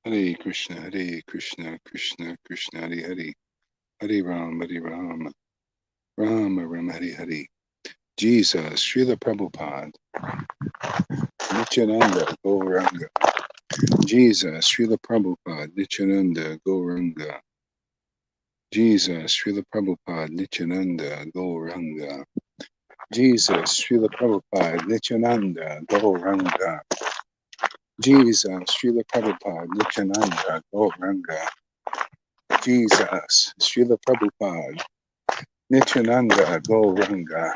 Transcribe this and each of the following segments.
Hare Krishna, Krishna Krishna, Hare Hare, Hare Ram, Rama Ram, Hare Hare. Jesus, Srila Prabhupada, Nityananda, Gauranga. Jesus, Srila Prabhupada, Nityananda, Gauranga. Jesus, Srila Prabhupada, Nityananda, Gauranga. Jesus, Srila Prabhupada, Nityananda, Gauranga. Jesus, Srila Prabhupada, Nityananda, Gauranga. Jesus, Srila Prabhupada, Nityananda, Gauranga.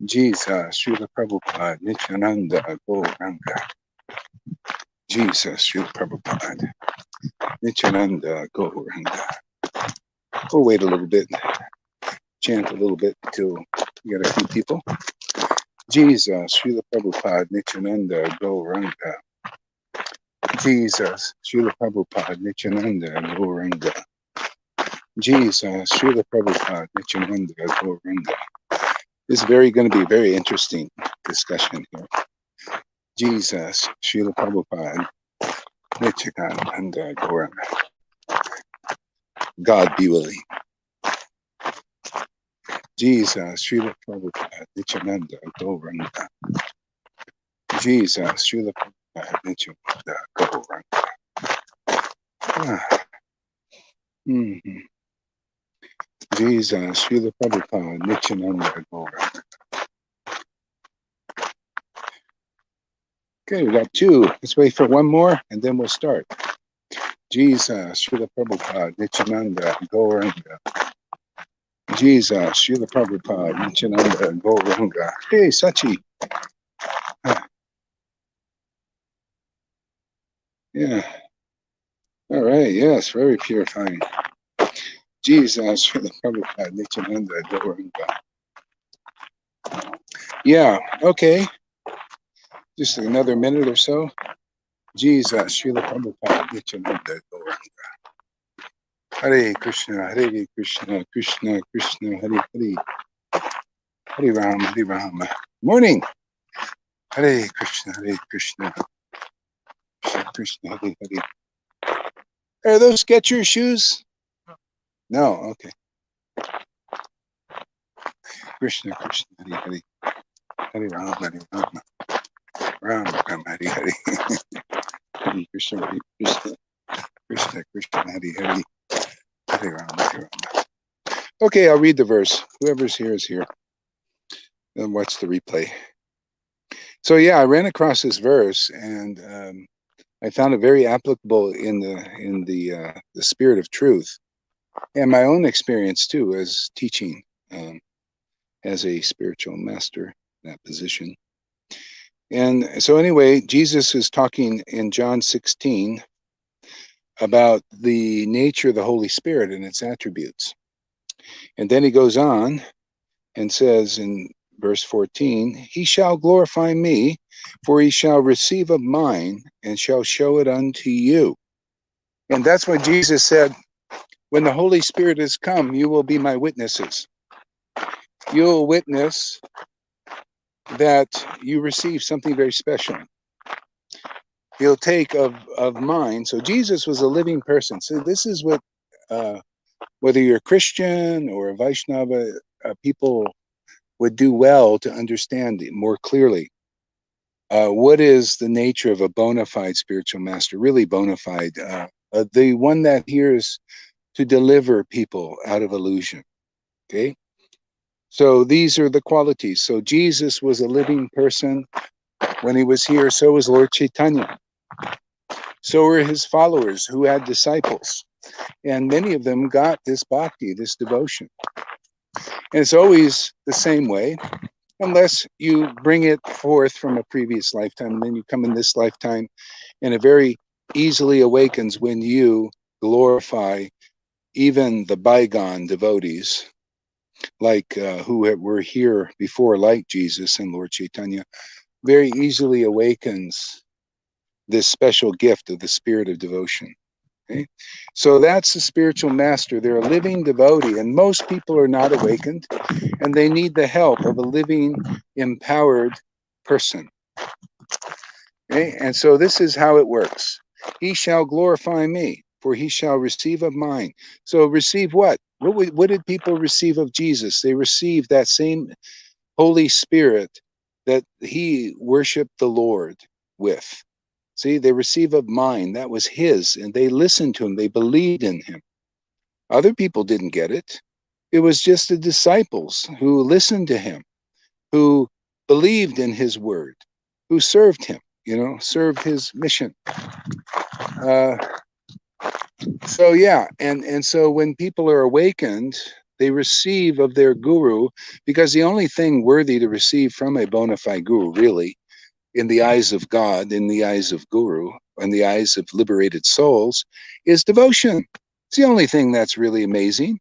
Jesus, Srila Prabhupada, Nityananda, Gauranga. Jesus, Srila Prabhupada, Nityananda, Gauranga. We'll wait a little bit, chant a little bit until we get a few people. Jesus, Srila Prabhupada, Nityananda, Gauranga. Jesus, Srila Prabhupada, Nityananda, Gauranga. Jesus, Srila Prabhupada, Nityananda, Gauranga. This is going to be a very interesting discussion here. Jesus, Srila Prabhupada, Nityananda, Gauranga. God be willing. Jesus, Srila Prabhupada, Nityananda, Gauranga. Jesus, Srila Prabhupada, Nityananda, Gauranga. Jesus, Srila Prabhupada, Nityananda, Gauranga. Okay, we got two. Let's wait for one more and then we'll start. Jesus, Srila Prabhupada, Nityananda, Gauranga. Jesus, Srila Prabhupada, Nityananda, Gauranga. Hey, Sachi. Yeah. All right, yes, very purifying. Jesus, Srila Prabhupada, Nityananda, Gauranga. Yeah, okay. Just another minute or so. Jesus, Srila Prabhupada, Nityananda, Gauranga. Hare Krishna, Krishna Krishna, Hare Hare. Hare Ram. Morning. Hare Krishna, Krishna Krishna, Hare Hare. Are those Skechers shoes? No, okay. Krishna, Hare Hare. Hare Ram, Ram, Hare Hare. Hare Krishna, Krishna Hare Hare. Hare Ram. Okay, I'll read the verse. Whoever's here is here. Then watch the replay. So yeah, I ran across this verse and I found it very applicable in the spirit of truth, and my own experience too as teaching as a spiritual master in that position. And so anyway, Jesus is talking in John 16 about the nature of the Holy Spirit and its attributes. And then he goes on and says in verse 14, he shall glorify me, for he shall receive of mine and shall show it unto you. And that's what Jesus said, when the Holy Spirit has come, you will be my witnesses. You'll witness that you receive something very special. He'll take of mine. So Jesus was a living person. So this is what, whether you're a Christian or a Vaishnava, people would do well to understand it more clearly. What is the nature of a bona fide spiritual master? Really bona fide. The one that hears to deliver people out of illusion. Okay? So these are the qualities. So Jesus was a living person when he was here. So was Lord Chaitanya. So were his followers who had disciples. And many of them got this bhakti, this devotion. And it's always the same way, unless you bring it forth from a previous lifetime, and then you come in this lifetime, and it very easily awakens when you glorify even the bygone devotees, like who were here before, like Jesus and Lord Chaitanya, very easily awakens this special gift of the spirit of devotion. Okay? So that's the spiritual master. They're a living devotee, and most people are not awakened, and they need the help of a living, empowered person. Okay? And so this is how it works. he shall glorify me, for he shall receive of mine. So receive what? What did people receive of Jesus? They received that same Holy Spirit that he worshiped the Lord with. See, they receive of mine. That was his, and they listened to him. They believed in him. Other people didn't get it. It was just the disciples who listened to him, who believed in his word, who served him, served his mission. Uh, so yeah, and so when people are awakened, they receive of their guru, because the only thing worthy to receive from a bona fide guru, really, in the eyes of God, in the eyes of guru, in the eyes of liberated souls, is devotion. It's the only thing that's really amazing.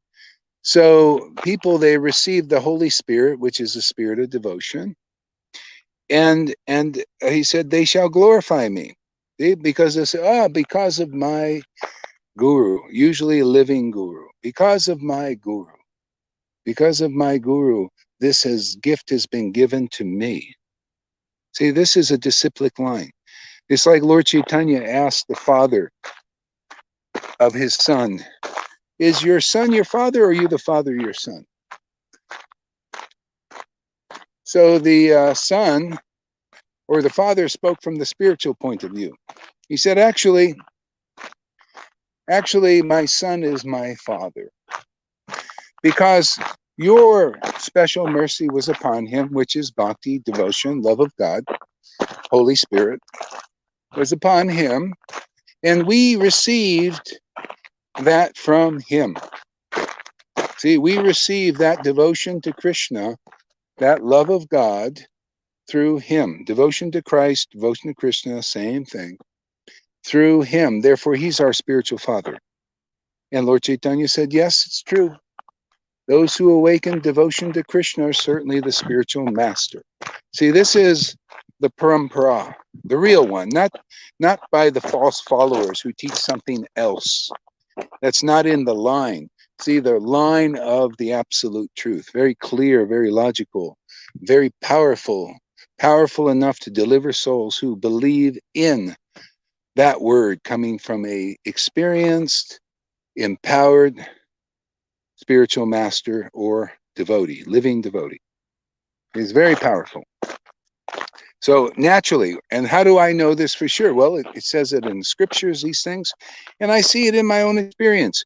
So people, they receive the Holy Spirit, which is the spirit of devotion. And he said, they shall glorify me. Because they say, because of my guru, usually a living guru, because of my guru, this gift has been given to me. See, this is a disciplic line. It's like Lord Chaitanya asked the father of his son, is your son your father, or are you the father of your son? So the son or the father spoke from the spiritual point of view. He said, actually, my son is my father, because your special mercy was upon him, which is bhakti, devotion, love of God, Holy Spirit was upon him, and we received that from him. See, we received that devotion to Krishna, that love of God, through him. Devotion to Christ, devotion to Krishna, same thing. Through him. Therefore, he's our spiritual father. And Lord Chaitanya said, yes, it's true. Those who awaken devotion to Krishna are certainly the spiritual master. See, this is the parampara, the real one, not by the false followers who teach something else. That's not in the line. See, the line of the absolute truth, very clear, very logical, very powerful enough to deliver souls who believe in that word coming from a experienced, empowered spiritual master or devotee, living devotee. It's very powerful. So naturally, and how do I know this for sure? Well, it says it in the scriptures, these things, and I see it in my own experience.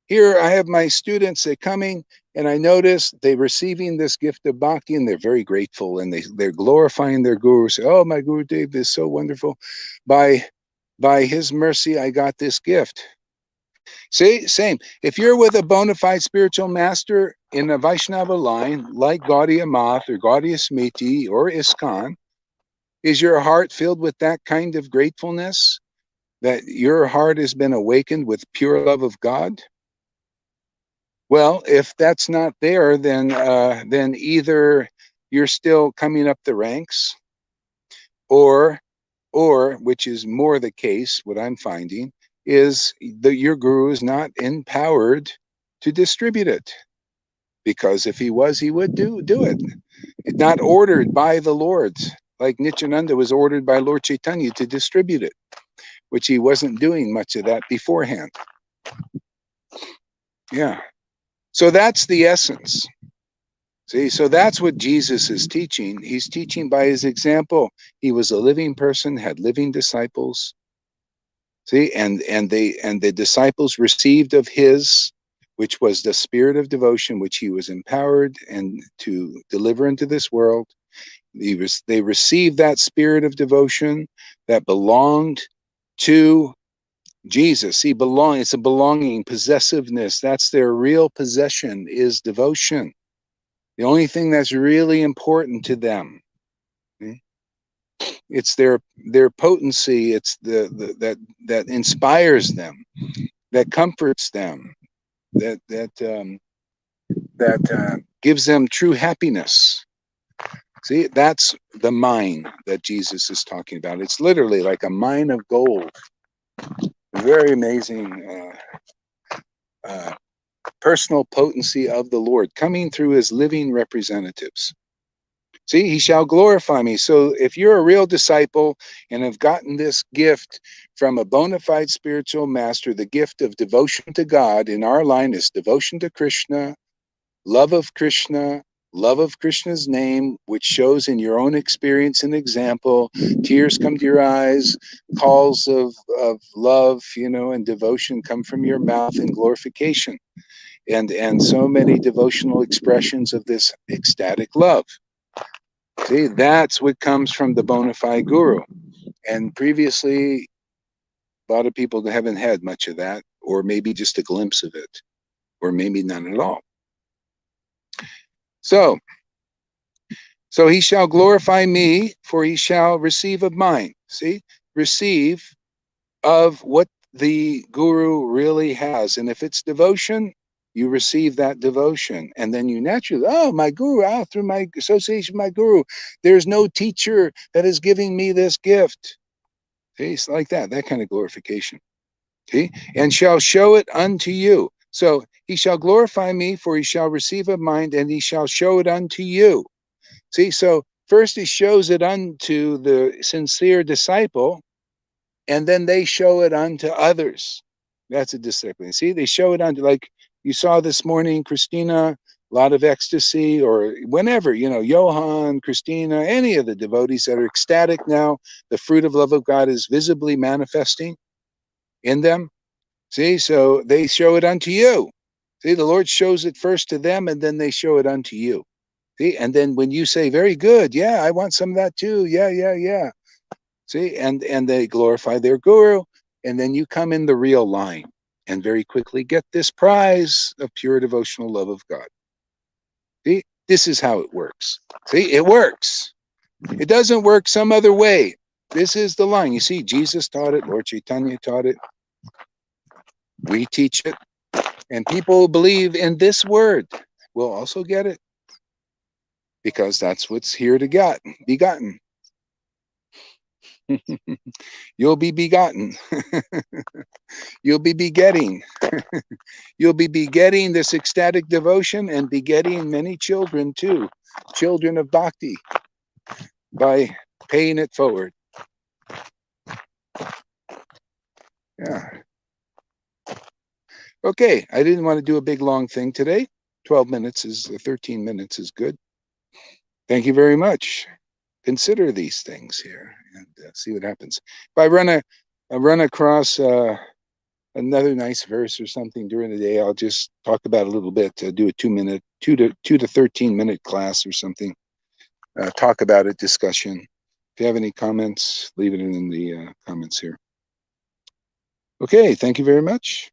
Here I have my students, they're coming, and I notice they're receiving this gift of bhakti, and they're very grateful, and they're glorifying their guru. Say, oh, my Guru Dev is so wonderful. By his mercy, I got this gift. See, same. If you're with a bona fide spiritual master in a Vaishnava line, like Gaudiya Math or Gaudiya Smriti or ISKCON, is your heart filled with that kind of gratefulness, that your heart has been awakened with pure love of God? Well, if that's not there, then either you're still coming up the ranks, or which is more the case, what I'm finding is that your guru is not empowered to distribute it. Because if he was, he would do it. It's not ordered by the Lords, like Nityananda was ordered by Lord Chaitanya to distribute it, which he wasn't doing much of that beforehand. Yeah. So that's the essence. See, so that's what Jesus is teaching. He's teaching by his example. He was a living person, had living disciples. See, and the disciples received of his, which was the spirit of devotion, which he was empowered and to deliver into this world. They received that spirit of devotion that belonged to Jesus. See, it's a belonging, possessiveness. That's their real possession, is devotion. The only thing that's really important to them. Okay? It's their potency. It's that inspires them, that comforts them, that gives them true happiness. See, that's the mine that Jesus is talking about. It's literally like a mine of gold. Very amazing personal potency of the Lord coming through his living representatives. See, he shall glorify me. So if you're a real disciple and have gotten this gift from a bona fide spiritual master, the gift of devotion to God in our line is devotion to Krishna, Krishna, love of Krishna's name, which shows in your own experience and example. Tears come to your eyes, calls of love, and devotion come from your mouth in glorification. And so many devotional expressions of this ecstatic love. See, that's what comes from the bona fide guru. And previously, a lot of people haven't had much of that, or maybe just a glimpse of it, or maybe none at all. So he shall glorify me, for he shall receive of mine. See, receive of what the guru really has. And if it's devotion, you receive that devotion. And then you naturally, oh, my guru, through my association with my guru, there's no teacher that is giving me this gift. See, it's like that kind of glorification. See, and shall show it unto you. So he shall glorify me, for he shall receive of mine, and he shall show it unto you. See, so first he shows it unto the sincere disciple, and then they show it unto others. That's a discipline. See, they show it unto, like you saw this morning, Christina, a lot of ecstasy, or whenever, Johan, Christina, any of the devotees that are ecstatic now, the fruit of love of God is visibly manifesting in them. See, so they show it unto you. See, the Lord shows it first to them, and then they show it unto you. See, and then when you say, very good, yeah, I want some of that too. Yeah. See, and they glorify their guru, and then you come in the real line and very quickly get this prize of pure devotional love of God. See, this is how it works. See, it works. It doesn't work some other way. This is the line. You see, Jesus taught it, Lord Chaitanya taught it. We teach it. And people who believe in this word will also get it, because that's what's here to be gotten. You'll be begotten. You'll be begetting. You'll be begetting this ecstatic devotion and begetting many children too, children of bhakti, by paying it forward. Yeah. Okay, I didn't want to do a big long thing today. 13 minutes is good. Thank you very much. Consider these things here and see what happens. If I run across another nice verse or something during the day, I'll just talk about a little bit. Do a 2 to 13-minute class or something. Talk about it, discussion. If you have any comments, leave it in the comments here. Okay, thank you very much.